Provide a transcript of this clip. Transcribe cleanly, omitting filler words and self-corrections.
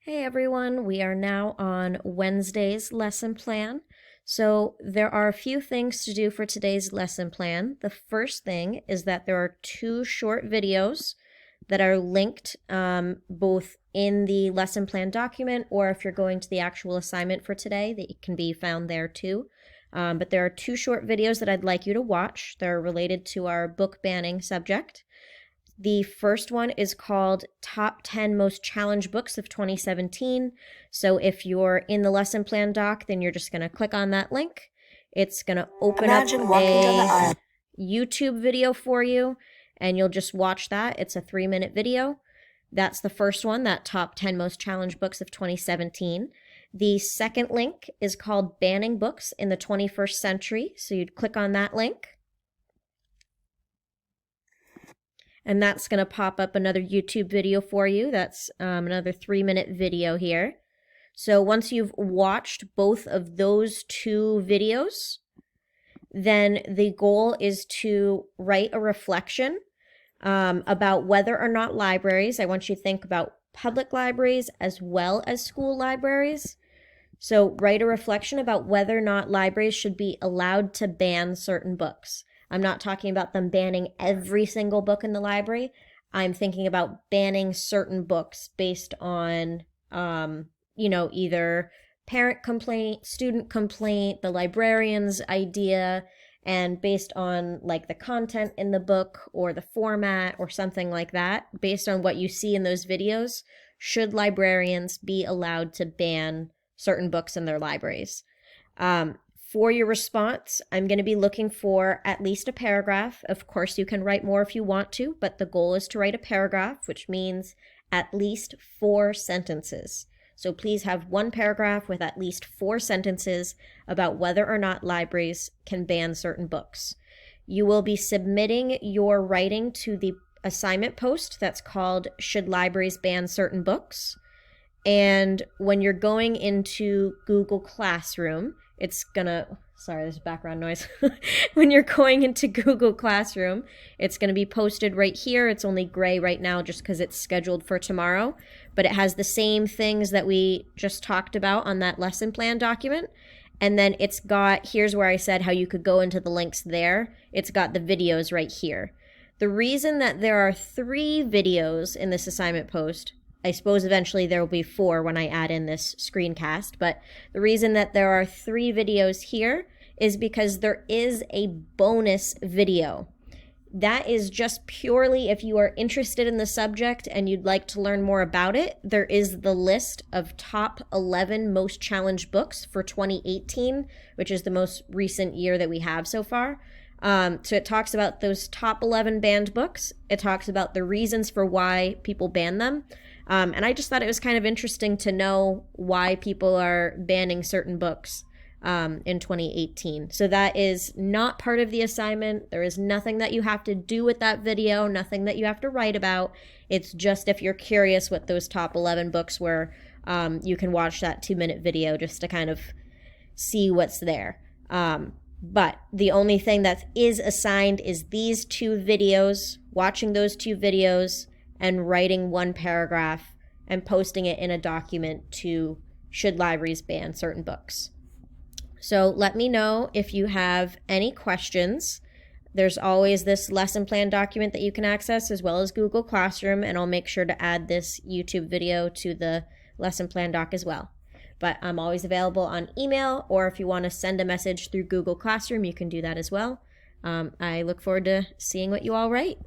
Hey everyone, we are now on Wednesday's lesson plan. So there are a few things to do for today's lesson plan. The first thing is that there are two short videos that are linked both in the lesson plan document, or if you're going to the actual assignment for today, that can be found there too. But there are two short videos that I'd like you to watch. They're related to our book banning subject. The first one is called Top 10 Most Challenged Books of 2017. So if you're in the lesson plan doc, then you're just going to click on that link. It's going to open up a YouTube video for you, and you'll just watch that. It's a 3-minute video. That's the first one, that Top 10 Most Challenged Books of 2017. The second link is called Banning Books in the 21st Century. So you'd click on that link. And that's going to pop up another YouTube video for you. That's another 3-minute video here. So once you've watched both of those two videos, then the goal is to write a reflection about whether or not libraries, I want you to think about public libraries as well as school libraries. So write a reflection about whether or not libraries should be allowed to ban certain books. I'm not talking about them banning every single book in the library. I'm thinking about banning certain books based on, either parent complaint, student complaint, the librarian's idea, and based on like the content in the book or the format or something like that, based on what you see in those videos, should librarians be allowed to ban certain books in their libraries? For your response, I'm going to be looking for at least a paragraph. Of course, you can write more if you want to, but the goal is to write a paragraph, which means at least 4 sentences. So please have one paragraph with at least 4 sentences about whether or not libraries can ban certain books. You will be submitting your writing to the assignment post that's called Should Libraries Ban Certain Books? And when you're going into Google Classroom, it's gonna, sorry, there's background noise. When you're going into Google Classroom, it's gonna be posted right here. It's only gray right now just because it's scheduled for tomorrow, but it has the same things that we just talked about on that lesson plan document. And then it's got, here's where I said how you could go into the links there. It's got the videos right here. The reason that there are 3 videos in this assignment post, I suppose eventually there will be 4 when I add in this screencast, but the reason that there are 3 videos here is because there is a bonus video. That is just purely if you are interested in the subject and you'd like to learn more about it. There is the list of top 11 most challenged books for 2018, which is the most recent year that we have so far. So it talks about those top 11 banned books. It talks about the reasons for why people ban them. And I just thought it was kind of interesting to know why people are banning certain books in 2018. So that is not part of the assignment. There is nothing that you have to do with that video, nothing that you have to write about. It's just if you're curious what those top 11 books were, you can watch that 2-minute video just to kind of see what's there. But the only thing that is assigned is these 2 videos, watching those 2 videos, and writing 1 paragraph and posting it in a document to Should Libraries Ban Certain Books? So let me know if you have any questions. There's always this lesson plan document that you can access as well as Google Classroom, and I'll make sure to add this YouTube video to the lesson plan doc as well. But I'm always available on email, or if you want to send a message through Google Classroom, you can do that as well. I look forward to seeing what you all write.